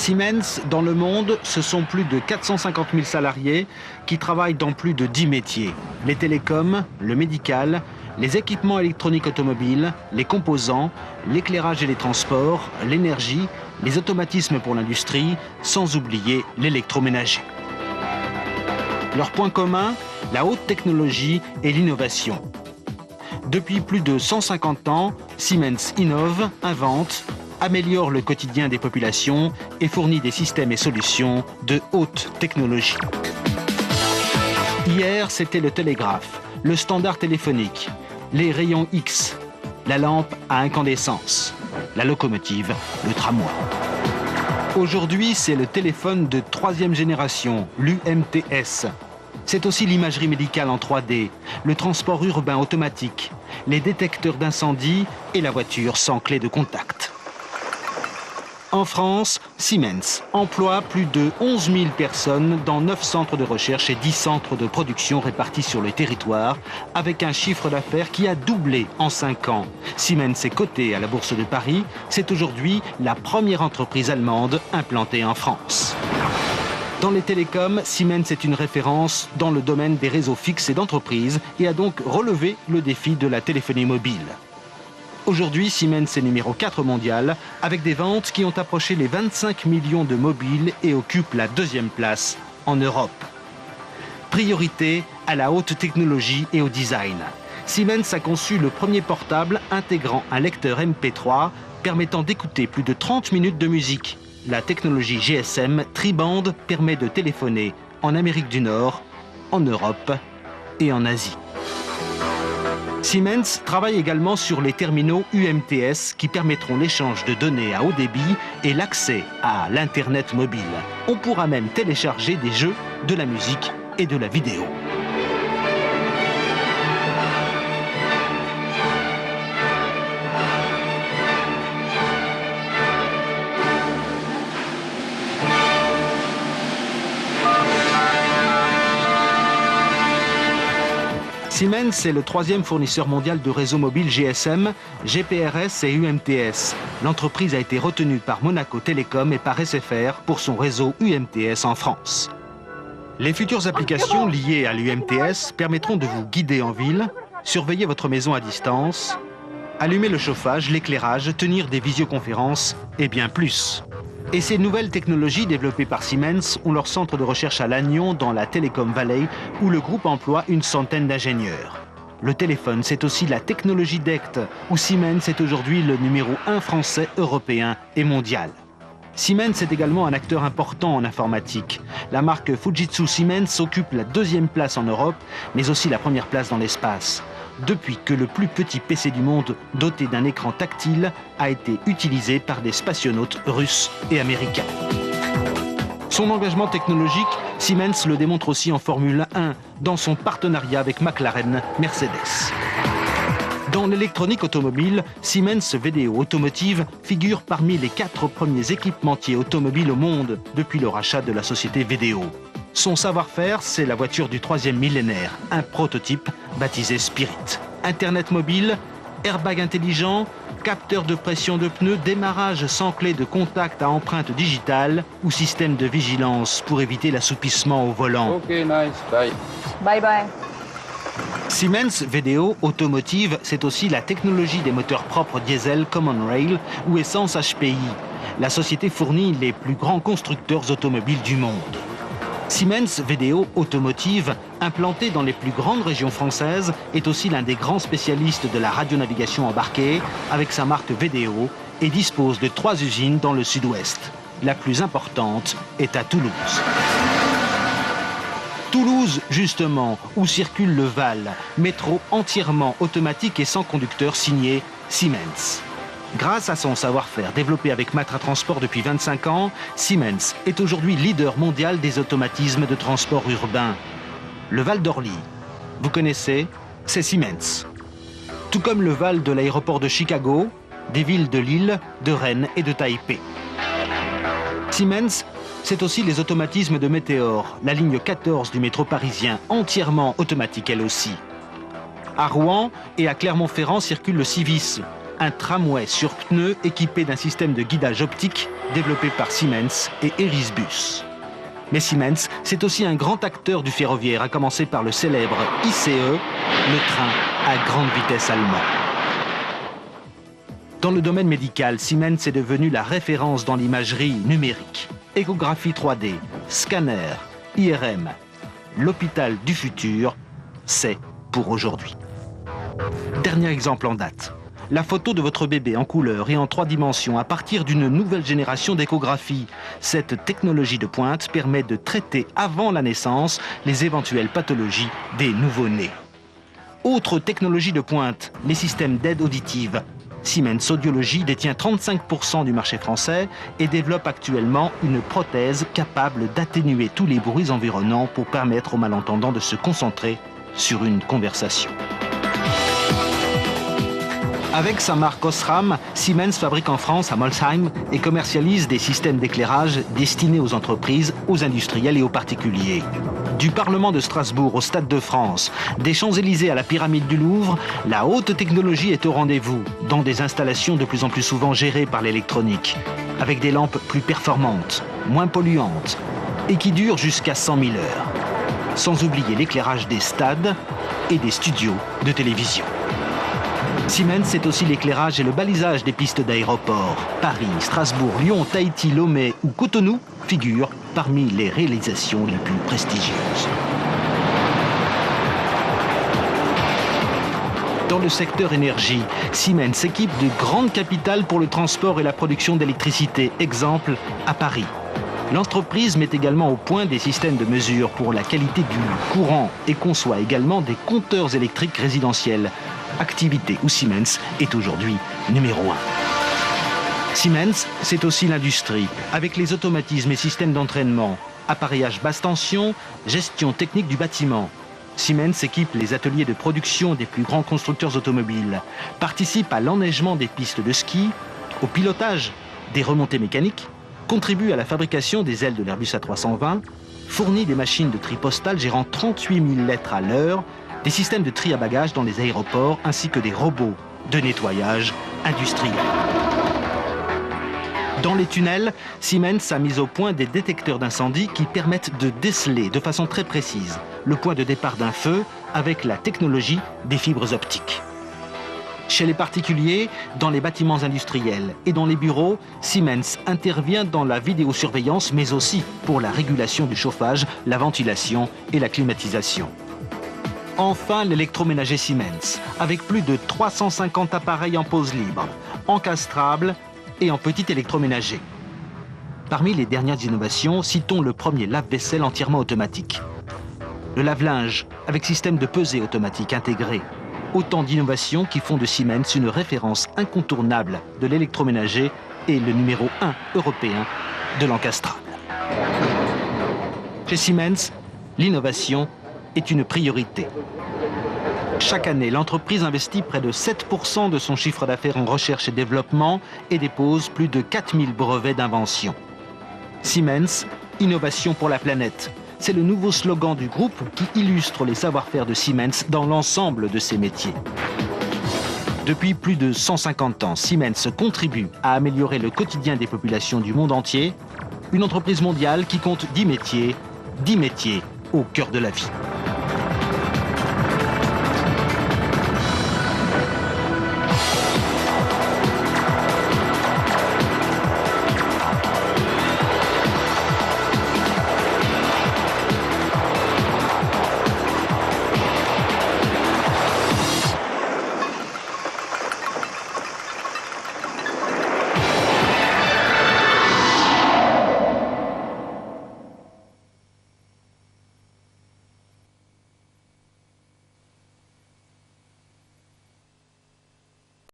Siemens, dans le monde, ce sont plus de 450 000 salariés qui travaillent dans plus de 10 métiers. Les télécoms, le médical, les équipements électroniques automobiles, les composants, l'éclairage et les transports, l'énergie, les automatismes pour l'industrie, sans oublier l'électroménager. Leur point commun, la haute technologie et l'innovation. Depuis plus de 150 ans, Siemens innove, invente, améliore le quotidien des populations et fournit des systèmes et solutions de haute technologie. Hier, c'était le télégraphe, le standard téléphonique, les rayons X, la lampe à incandescence, la locomotive, le tramway. Aujourd'hui, c'est le téléphone de troisième génération, l'UMTS. C'est aussi l'imagerie médicale en 3D, le transport urbain automatique, les détecteurs d'incendie et la voiture sans clé de contact. En France, Siemens emploie plus de 11 000 personnes dans 9 centres de recherche et 10 centres de production répartis sur le territoire, avec un chiffre d'affaires qui a doublé en 5 ans. Siemens est coté à la Bourse de Paris. C'est aujourd'hui la première entreprise allemande implantée en France. Dans les télécoms, Siemens est une référence dans le domaine des réseaux fixes et d'entreprise et a donc relevé le défi de la téléphonie mobile. Aujourd'hui, Siemens est numéro 4 mondial, avec des ventes qui ont approché les 25 millions de mobiles et occupe la 2e place en Europe. Priorité à la haute technologie et au design. Siemens a conçu le premier portable intégrant un lecteur MP3 permettant d'écouter plus de 30 minutes de musique. La technologie GSM tri-bande permet de téléphoner en Amérique du Nord, en Europe et en Asie. Siemens travaille également sur les terminaux UMTS qui permettront l'échange de données à haut débit et l'accès à l'Internet mobile. On pourra même télécharger des jeux, de la musique et de la vidéo. Siemens est le 3e fournisseur mondial de réseaux mobiles GSM, GPRS et UMTS. L'entreprise a été retenue par Monaco Télécom et par SFR pour son réseau UMTS en France. Les futures applications liées à l'UMTS permettront de vous guider en ville, surveiller votre maison à distance, allumer le chauffage, l'éclairage, tenir des visioconférences et bien plus. Et ces nouvelles technologies développées par Siemens ont leur centre de recherche à Lannion, dans la Telecom Valley, où le groupe emploie une centaine d'ingénieurs. Le téléphone, c'est aussi la technologie DECT, où Siemens est aujourd'hui le numéro 1 français, européen et mondial. Siemens est également un acteur important en informatique. La marque Fujitsu Siemens occupe la 2e place en Europe, mais aussi la 1re place dans l'espace, depuis que le plus petit PC du monde, doté d'un écran tactile, a été utilisé par des spationautes russes et américains. Son engagement technologique, Siemens le démontre aussi en Formule 1, dans son partenariat avec McLaren, Mercedes. Dans l'électronique automobile, Siemens VDO Automotive figure parmi les 4 premiers équipementiers automobiles au monde depuis le rachat de la société VDO. Son savoir-faire, c'est la voiture du 3e millénaire, un prototype baptisé Spirit. Internet mobile, airbag intelligent, capteur de pression de pneus, démarrage sans clé de contact à empreinte digitale ou système de vigilance pour éviter l'assoupissement au volant. Ok, nice, bye. Bye bye. Siemens VDO Automotive, c'est aussi la technologie des moteurs propres diesel Common Rail ou essence HPI. La société fournit les plus grands constructeurs automobiles du monde. Siemens VDO Automotive, implanté dans les plus grandes régions françaises, est aussi l'un des grands spécialistes de la radionavigation embarquée avec sa marque VDO et dispose de 3 usines dans le sud-ouest. La plus importante est à Toulouse. Toulouse, justement, où circule le VAL, métro entièrement automatique et sans conducteur signé Siemens. Grâce à son savoir-faire développé avec Matra Transport depuis 25 ans, Siemens est aujourd'hui leader mondial des automatismes de transport urbain. Le Val d'Orly, vous connaissez, c'est Siemens. Tout comme le Val de l'aéroport de Chicago, des villes de Lille, de Rennes et de Taipei. Siemens, c'est aussi les automatismes de Météor, la ligne 14 du métro parisien, entièrement automatique elle aussi. À Rouen et à Clermont-Ferrand circule le Civis, un tramway sur pneus équipé d'un système de guidage optique développé par Siemens et Erisbus. Mais Siemens, c'est aussi un grand acteur du ferroviaire, à commencer par le célèbre ICE, le train à grande vitesse allemand. Dans le domaine médical, Siemens est devenu la référence dans l'imagerie numérique. Échographie 3D, scanner, IRM. L'hôpital du futur, c'est pour aujourd'hui. Dernier exemple en date. La photo de votre bébé en couleur et en 3 dimensions à partir d'une nouvelle génération d'échographie. Cette technologie de pointe permet de traiter avant la naissance les éventuelles pathologies des nouveau-nés. Autre technologie de pointe, les systèmes d'aide auditive. Siemens Audiologie détient 35% du marché français et développe actuellement une prothèse capable d'atténuer tous les bruits environnants pour permettre aux malentendants de se concentrer sur une conversation. Avec sa marque Osram, Siemens fabrique en France à Molsheim et commercialise des systèmes d'éclairage destinés aux entreprises, aux industriels et aux particuliers. Du Parlement de Strasbourg au Stade de France, des Champs-Élysées à la pyramide du Louvre, la haute technologie est au rendez-vous, dans des installations de plus en plus souvent gérées par l'électronique, avec des lampes plus performantes, moins polluantes et qui durent jusqu'à 100 000 heures. Sans oublier l'éclairage des stades et des studios de télévision. Siemens, c'est aussi l'éclairage et le balisage des pistes d'aéroports. Paris, Strasbourg, Lyon, Tahiti, Lomé ou Cotonou figurent parmi les réalisations les plus prestigieuses. Dans le secteur énergie, Siemens s'équipe de grandes capitales pour le transport et la production d'électricité. Exemple, à Paris. L'entreprise met également au point des systèmes de mesure pour la qualité du courant et conçoit également des compteurs électriques résidentiels. Activité où Siemens est aujourd'hui numéro 1. Siemens, c'est aussi l'industrie, avec les automatismes et systèmes d'entraînement, appareillage basse tension, gestion technique du bâtiment. Siemens équipe les ateliers de production des plus grands constructeurs automobiles, participe à l'enneigement des pistes de ski, au pilotage des remontées mécaniques, contribue à la fabrication des ailes de l'Airbus A320, fournit des machines de tri postal gérant 38 000 lettres à l'heure, des systèmes de tri à bagages dans les aéroports ainsi que des robots de nettoyage industriel. Dans les tunnels, Siemens a mis au point des détecteurs d'incendie qui permettent de déceler de façon très précise le point de départ d'un feu avec la technologie des fibres optiques. Chez les particuliers, dans les bâtiments industriels et dans les bureaux, Siemens intervient dans la vidéosurveillance mais aussi pour la régulation du chauffage, la ventilation et la climatisation. Enfin, l'électroménager Siemens, avec plus de 350 appareils en pose libre, encastrables et en petit électroménager. Parmi les dernières innovations, citons le premier lave-vaisselle entièrement automatique. Le lave-linge, avec système de pesée automatique intégré. Autant d'innovations qui font de Siemens une référence incontournable de l'électroménager et le numéro 1 européen de l'encastrable. Chez Siemens, l'innovation est une priorité. Chaque année, l'entreprise investit près de 7% de son chiffre d'affaires en recherche et développement et dépose plus de 4000 brevets d'invention. Siemens, innovation pour la planète. C'est le nouveau slogan du groupe qui illustre les savoir-faire de Siemens dans l'ensemble de ses métiers. Depuis plus de 150 ans, Siemens contribue à améliorer le quotidien des populations du monde entier. Une entreprise mondiale qui compte 10 métiers au cœur de la vie.